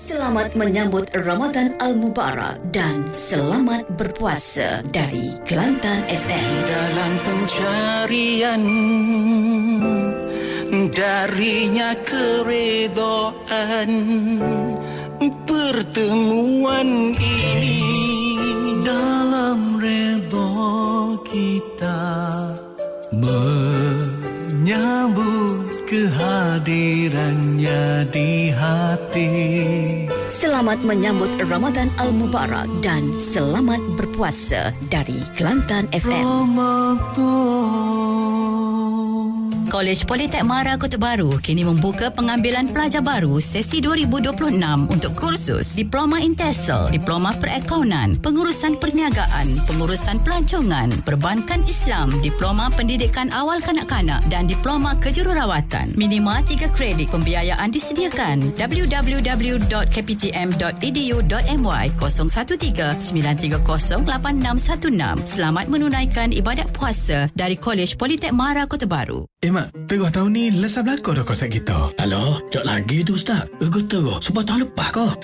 Selamat menyambut Ramadan Al-Mubarak dan selamat berpuasa dari Kelantan FM. Dalam pencarian darinya keredaan, pertemuan ini dalam redha kita menyambut kehadirannya di hati. Selamat menyambut Ramadan Al-Mubarak dan selamat berpuasa dari Kelantan FM. Kolej Politek Mara Kota Baru kini membuka pengambilan pelajar baru sesi 2026 untuk kursus Diploma Intesel, Diploma Perakaunan, Pengurusan Perniagaan, Pengurusan Pelancongan, Perbankan Islam, Diploma Pendidikan Awal Kanak-kanak dan Diploma Kejururawatan. Minima 3 kredit. Pembiayaan disediakan. www.kptm.edu.my 013-930-8616. Selamat menunaikan ibadat puasa dari Kolej Politek Mara Kota Baru. Mak, terus tahun ni lesah belakang dah konsert kita. Aloh, jap lagi tu Ustaz. Gegar terus. Sebab tahun lepas kau.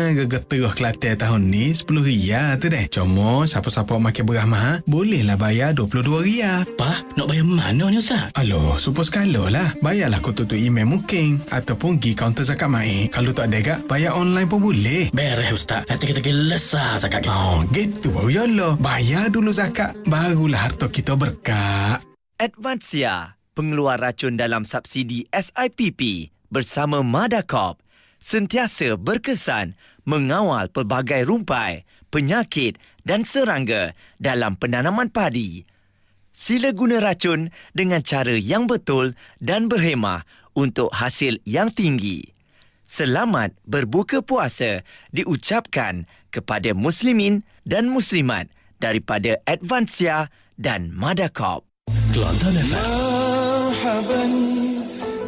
Gegar terus Kelantan tahun ni 10 riyal tu deh. Cuma siapa-siapa makin beramah, bolehlah bayar 22 riyal. Apa? Nak bayar mana ni Ustaz? Aloh, supaya sekala lah. Bayarlah kau tutup email booking ataupun pergi kaunter zakat mai. Kalau tak ada gak, bayar online pun boleh. Beres Ustaz. Nanti kita lesah zakat kita. Oh, gitu baru yalah. Bayar dulu zakat, barulah harta kita berkah. Advansia, pengeluar racun dalam subsidi SIPP bersama Madacop sentiasa berkesan mengawal pelbagai rumpai, penyakit dan serangga dalam penanaman padi. Sila guna racun dengan cara yang betul dan berhemah untuk hasil yang tinggi. Selamat berbuka puasa diucapkan kepada muslimin dan muslimat daripada Advansia dan Madacop. Kelantan FM. مرحبا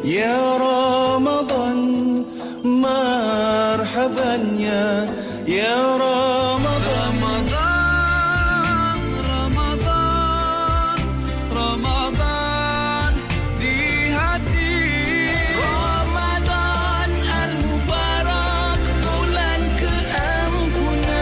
يا رمضان مرحبا يا رمضان رمضان di hati Ramadan Al-Mubarak bulan keampunan.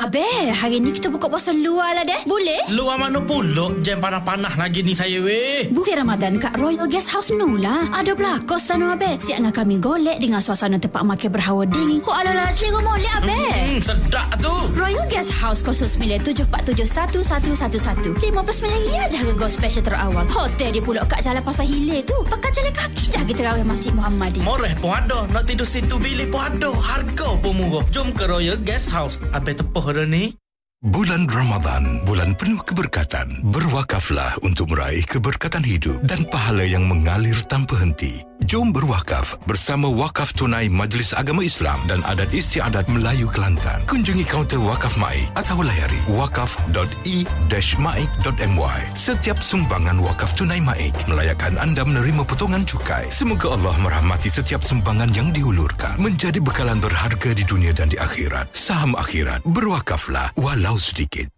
Abe, hari ni kita buka puasa luar lah deh. Boleh? Luar mana pula? Jam panah-panah lagi ni saya weh. Bukan Ramadan kat Royal Guest House nu lah. Ada belakang sana Abe. Siap dengan kami golek dengan suasana tempat makan berhawa dingin. Oh alalah, selera molek Abe. Sedap tu. Royal Guest House 0974711111. 15 minit je harga special terawal. Hotel dia pula kat Jalan Pasar Hilir tu. Pakai jalan kaki je kita terawih Masjid Muhammadi. Moreh pun ada. Nak tidur situ bilik pun ada. Harga pun murah. Jom ke Royal Guest House. Abe tepuh dah ni. Bulan Ramadan, bulan penuh keberkatan. Berwakaflah untuk meraih keberkatan hidup dan pahala yang mengalir tanpa henti. Jom berwakaf bersama Wakaf Tunai Majlis Agama Islam dan Adat Istiadat Melayu Kelantan. Kunjungi kaunter Wakaf Mai atau layari wakaf.e-maik.my. Setiap sumbangan Wakaf Tunai Maik melayakkan anda menerima potongan cukai. Semoga Allah merahmati setiap sumbangan yang dihulurkan, menjadi bekalan berharga di dunia dan di akhirat. Saham akhirat, berwakaflah walau sedikit.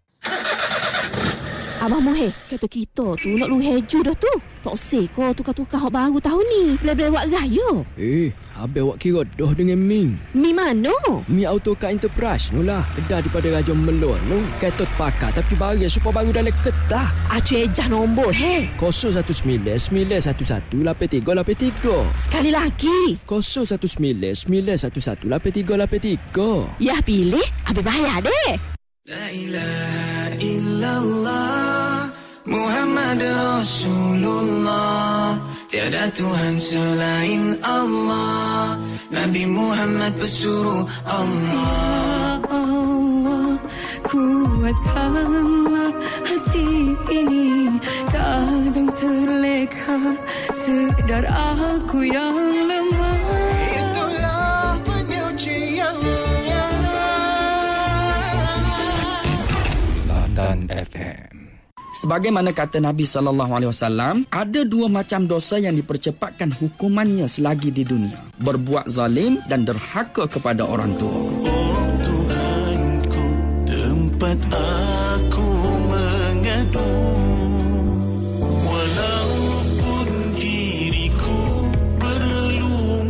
Abang Moheh, kereta kita tu nak luheju dah tu. Tak seko tukar-tukar hak baru tahun ni. Boleh-boleh buat gaya. Habis awak kira dah dengan Mi. Mi mana? Mi Autocar Enterprise nu lah. Kedah daripada Raja Melon nu. Kereta pakar tapi baris super baru dalam ketah. Acu ejah nombor, 019-911-8383. Sekali lagi. 019-911-8383. Yah pilih, habis bayar deh. La ilaha illallah Muhammad Rasulullah. Tiada Tuhan selain Allah. Nabi Muhammad pesuruh Allah. Allah, kuatkanlah hati ini. Kadang terleka sedar aku yang lemah. Itulah penyuciannya. Kelantan FM. Sebagaimana kata Nabi SAW, ada dua macam dosa yang dipercepatkan hukumannya selagi di dunia. Berbuat zalim dan derhaka kepada orang tua. Oh Tuhanku, tempat aku mengadu. Walaupun diriku perlu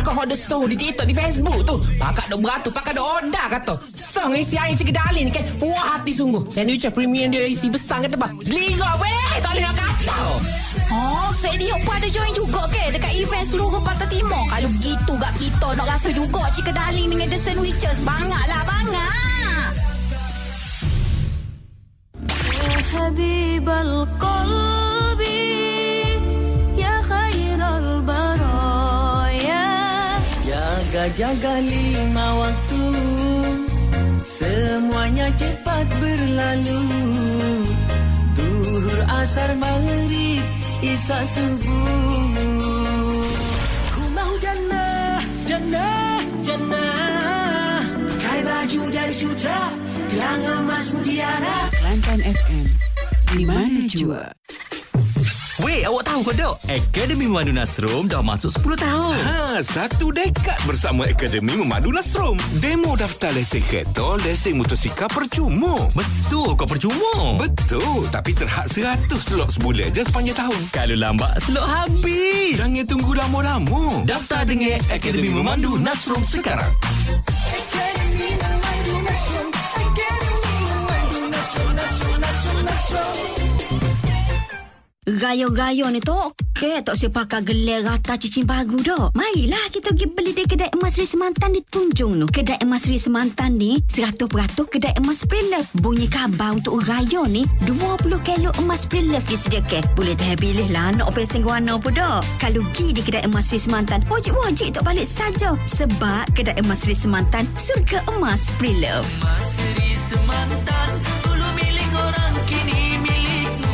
kau ada show di TikTok, di Facebook tu. Pakak dok beratur, pakak dok order kata. Song isi air cik dalin kan. Puas hati sungguh. Sandwich premium dia isi besar kata bah. Liga weh, tak boleh nak kata. Oh, Fedio pun ada join juga ke dekat event seluruh Pantai Timur. Kalau begitu gak kita nak rasa juga cik darling dengan The Sandwiches. Bangaklah, bangak. حبيب القلب يا خير البرايا. Jaga-jaga 5 waktu, semuanya cepat berlalu. Duhur, asar, maghrib, isya, subuh. Ku mau jannah, jannah, jannah. Pakai baju dari sutra, gelang emas mutiara. Kelantan FM, di mana jua? Weh, awak tahu ke tak? Akademi Memandu Nasrum dah masuk 10 tahun. Satu dekad bersama Akademi Memandu Nasrum. Demo daftar lesen kereta, lesen motosikal percuma. Betul, kau percuma. Betul, tapi terhad 100 slot sebulan je sepanjang tahun. Kalau lambat, slot habis. Jangan tunggu lama-lama. Daftar dengan Akademi Memandu Nasrum sekarang. Akademi Memandu Nasrum. Akademi Memandu Nasrum, Nasrum, Nasrum, Nasrum. Gayo-gayo ni tu okey tak saya pakai gelar rata cicing baru dah. Marilah kita pergi beli di kedai emas Sri Semantan di Tunjung tu. Kedai emas Sri Semantan ni 100% kedai emas pre-love. Bunyi khabar untuk gayo ni 20 kilo emas pre-love disediakan. Boleh tak pilih lah nak pasang warna apa dah. Kalau pergi di kedai emas Sri Semantan wajib-wajib tak balik saja. Sebab kedai emas Sri Semantan surga emas pre-love. Emas Sri Semantan dulu milik orang, kini milikmu.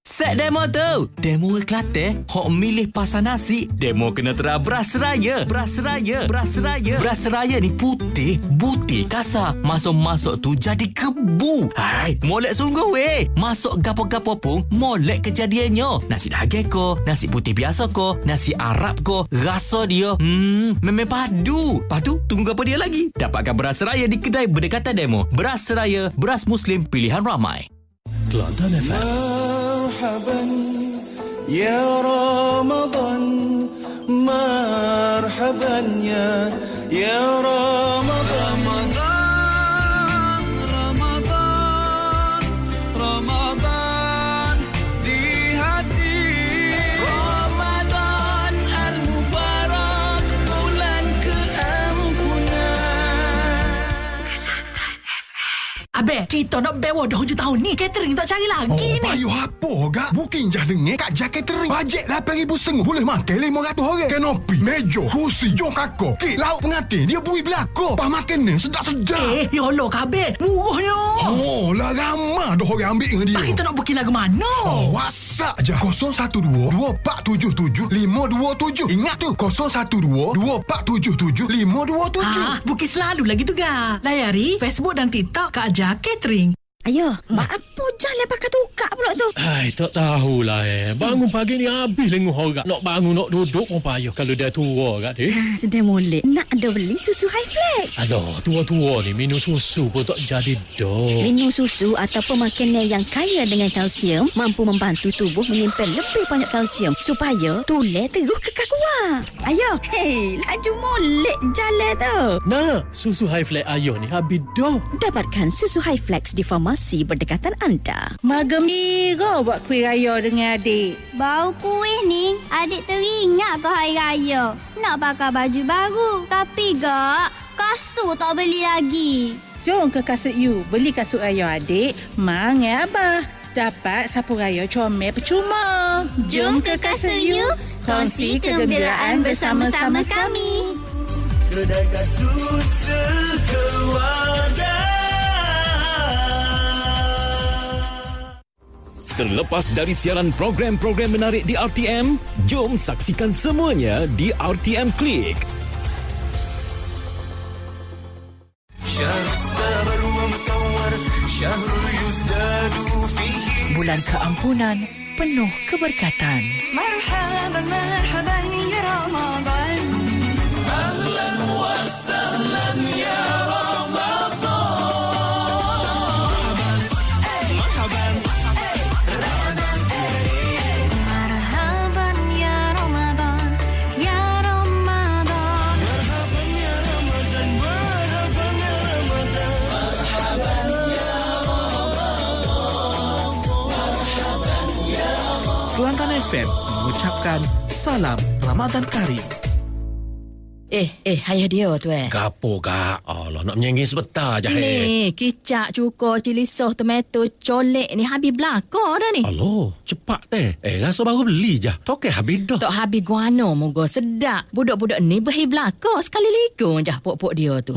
Set demo tu. Demo Kelantan, hok milih pasal nasi. Demo kena tera beras raya. Beras raya. Beras raya. Beras raya ni putih, butir, kasar. Masuk-masuk tu jadi kebu. Hai, molek sungguh weh. Masuk gapo-gapo pun, molek kejadiannya. Nasi daging ko, nasi putih biasa ko, nasi Arab ko. Rasa dia, memang padu. Padu, tunggu apa dia lagi? Dapatkan beras raya di kedai berdekatan Demo. Beras raya, beras Muslim pilihan ramai. Kelantan FM. مرحبا يا رمضان مرحبا يا رمضان رمضان di hati Ramadan al-Mubarak bulan keampunan. Abang, kita nak bewa dah 7 tahun ni. Catering tak cari lagi ni. Payuh apa gak? Booking je dengar kat Jak Catering. Bajet RM8,500. Boleh makan 500 orang. Kanopi, meja, kursi, jom kakak. Kek, lauk pengantin. Dia bui belakang. Pas makan ni sedap-sedap. Ya Allah, kabel. Murahnya. Oh, lah ramah dah orang ambil dengan dia. Kita nak booking lagu mana? Oh, WhatsApp je. 012-2477-527. Ingat tu, 012-2477-527. Booking selalu lagi tu, ga. Layari Facebook dan TikTok Kak Jak Catering. Ayo, apa jalan pakai tukar pula tu? Hai, tak tahulah Bangun pagi ni habis lenguh orang. Nak bangun, nak duduk pun payah. Kalau dah tua kat dia. Sedang molek. Nak ada beli susu High Flex. Aduh, tua-tua ni minum susu pun tak jadi dah. Minum susu ataupun makanan yang kaya dengan kalsium mampu membantu tubuh menyimpan lebih banyak kalsium supaya tulang terus kekal kuat. Ayo, laju molek jalan tu. Nah, susu High Flex ayah ni habis dah. Dapatkan susu High Flex di farmasi berdekatan anda. Gembira buat kuih raya dengan adik. Bau kuih ni, adik teringat ke hari raya. Nak pakai baju baru. Tapi gak, kasut tak beli lagi. Jom ke Kasut You. Beli kasut raya adik. Mangai Abah. Dapat sapu raya comel percuma. Jom ke Kasut You. Kongsi kegembiraan bersama-sama kami. Kedai kasut sekeluarga. Terlepas dari siaran program-program menarik di RTM, jom saksikan semuanya di RTM Klik. Bulan keampunan penuh keberkatan. Marhaban, marhaban ya Ramadan. Ahlan wa sahlan ya Ramadan. Marhaban ya Ramadan, ya Ramadan. FM mengucapkan salam Ramadan Karim. Hayah dia tu Gapo kak? Allah, nak menyanyi sebentar je. Ni, kicap, cukur, cili sos, tomato, colek ni habis belakang dah ni. Allah, cepat teh. Rasa baru beli je. Toke habis dah. Tak habis guano, moga sedap. Budak-budak ni berhi belakang sekali ligur je pok-pok dia tu.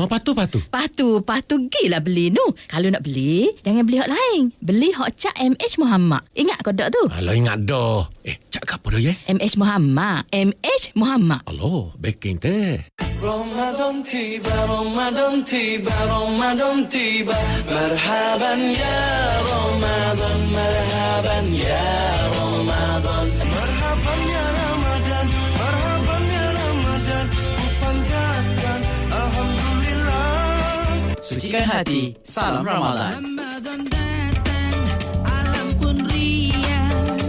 Patu gila beli nu. Kalau nak beli, jangan beli hak lain. Beli hak Cak MH Muhammad. Ingat kau tak tu? Alah, ingat dah. Cak apa dah MH Muhammad. MH Muhammad. Allah, baking teh. رمضان تيبا رمضان تيبا رمضان تيبا مرحبا يا رمضان مرحبا يا رمضان مرحبا يا رمضان مرحبا يا رمضان kupanjatkan alhamdulillah. Sucikan hati, salam Ramadan. Ramadan datang, alam pun riang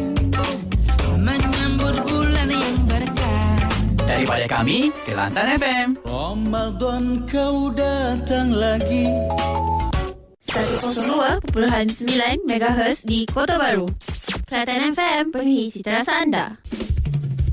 menyambut bulan yang berkah. Daripada kami, Kelantan FM. Ramadan kau datang lagi. 102.9 MHz di Kota Baru. Kelantan FM, penuhi cita rasa anda.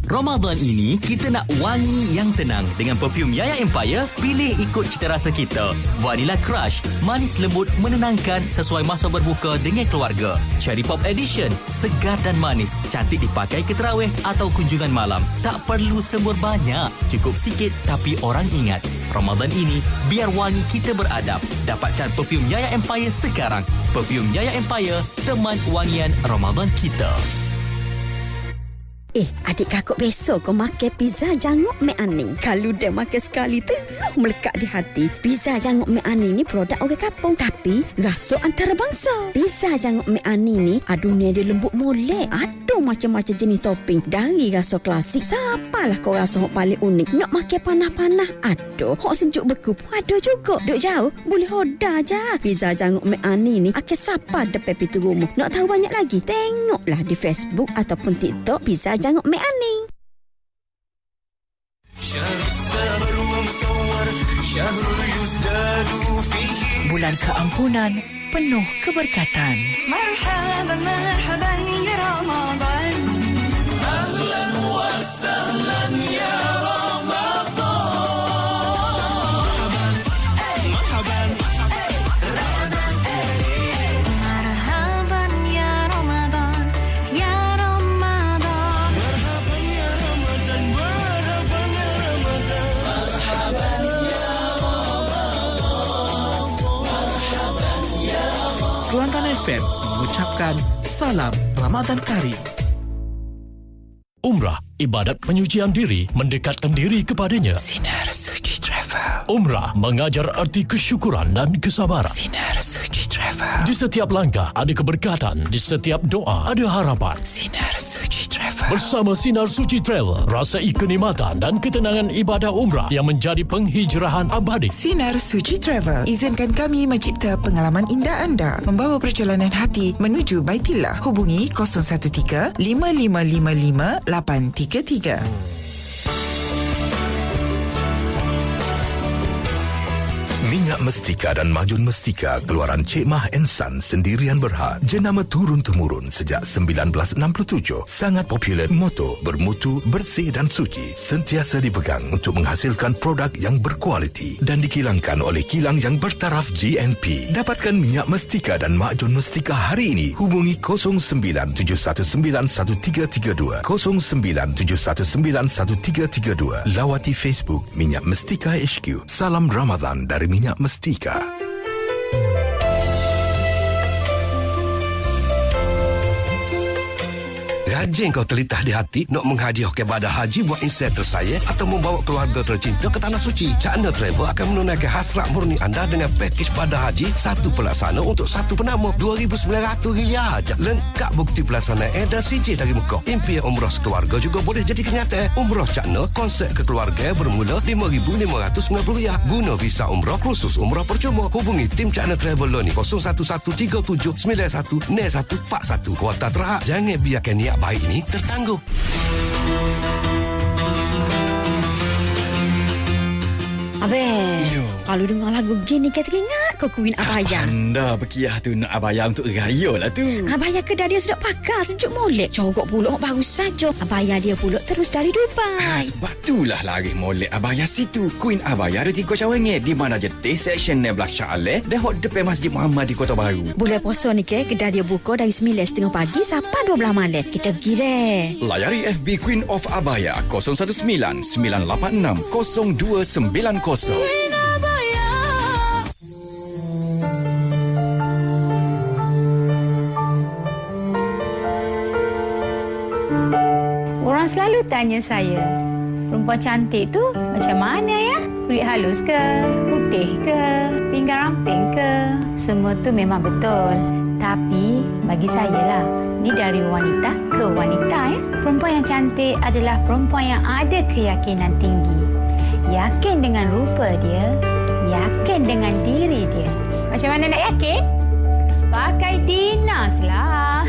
Ramadan ini, kita nak wangi yang tenang dengan perfum Yaya Empire. Pilih ikut cita rasa kita. Vanilla Crush, manis lembut menenangkan sesuai masa berbuka dengan keluarga. Cherry Pop Edition, segar dan manis, cantik dipakai ke terawih atau kunjungan malam. Tak perlu semur banyak, cukup sikit tapi orang ingat. Ramadan ini, biar wangi kita beradab. Dapatkan perfum Yaya Empire sekarang. Perfum Yaya Empire, teman wangian Ramadan kita. Adik kakak besok kau makan pizza janguk Mek Aning. Kalau dia makan sekali terus melekat di hati. Pizza janguk Mek Aning ni produk orang kampung tapi rasa antarabangsa. Pizza janguk Mek Aning ni adunya dia lembut molek. Ada macam-macam jenis topping. Dari rasa klasik, siapalah kau rasa hok paling unik. Nak makan panah-panah, ada. Hok sejuk beku pun ada juga. Duk jauh, boleh order je. Pizza janguk Mek Aning ni akan siapa depan pintu rumah. Nak tahu banyak lagi? Tengoklah di Facebook ataupun TikTok Pizza Janguk Mek Aning. Bulan keampunan penuh keberkatan. Marhaban marhaban ya Ramadan. Ahlan wa sahlan ya Ramadan. Marhaban Ramadan. Marhaban ya Ramadan ya Ramadan. Marhaban ya Ramadan. Marhaban ya Ramadan. Marhaban ya Ramadan. Marhaban ya Ramadan. Kelantan FM mengucapkan salam Ramadan Karim. Umrah, ibadat penyucian diri, mendekatkan diri kepadanya. Sinar Suci Travel. Umrah mengajar arti kesyukuran dan kesabaran. Sinar Suci Travel. Di setiap langkah ada keberkatan, di setiap doa ada harapan. Sinar Suci Travel. Bersama Sinar Suci Travel, rasai kenikmatan dan ketenangan ibadah umrah yang menjadi penghijrahan abadi. Sinar Suci Travel, izinkan kami mencipta pengalaman indah anda membawa perjalanan hati menuju Baitillah. Hubungi 013 5555 833. Minyak Mestika dan Majun Mestika keluaran Cik Mah Ensan sendirian berhad. Jenama turun-temurun sejak 1967. Sangat popular, moto bermutu, bersih dan suci. Sentiasa dipegang untuk menghasilkan produk yang berkualiti dan dikilangkan oleh kilang yang bertaraf GNP. Dapatkan Minyak Mestika dan Majun Mestika hari ini. Hubungi 0971911332, 0971911332. Lawati Facebook Minyak Mestika HQ. Salam Ramadan dari Minyak Mestika. Rajin kau terlitah di hati nak menghadiah kepada haji buat insan tersayang atau membawa keluarga tercinta ke Tanah Suci. Cakna Travel akan menunaikan hasrat murni anda dengan pakej pada haji satu pelaksana untuk satu penama RM2,900 lengkap bukti pelaksanaan dan CJ dari Mekah. Impian umrah sekeluarga juga boleh jadi kenyataan. Umrah Cakna konsep kekeluarga bermula RM5,590. Guna visa umrah khusus umrah percuma. Hubungi tim Cakna Travel ni 0113791141. Kuota terhad. Jangan biarkan niat baik ini tertangguh. Abang, kalau dengar lagu begini kita ingat kau Queen Abaya? Anda berkiah tu nak abaya untuk raya lah tu. Abaya kedai dia sedap pakai, sejuk molek. Cogok pulak baru saja. Abaya dia pulak terus dari Dubai. Sebab itulah lari molek abaya situ. Queen Abaya ada 3 cawangan di mana jetih section Neblah Shah Aleh dan hot depan Masjid Muhammad di Kota Baru. Bulan puasa ni kedai dia buka dari 9.30 pagi sampai 12 malam. Kita pergi deh. Layari FB Queen of Abaya 019 986 0290. Orang selalu tanya saya, perempuan cantik tu macam mana ya? Kulit halus ke? Putih ke? Pinggang ramping ke? Semua tu memang betul. Tapi bagi saya lah, ni dari wanita ke wanita ya. Perempuan yang cantik adalah perempuan yang ada keyakinan tinggi. Yakin dengan rupa dia, yakin dengan diri dia. Macam mana nak yakin? Pakai Dinas lah.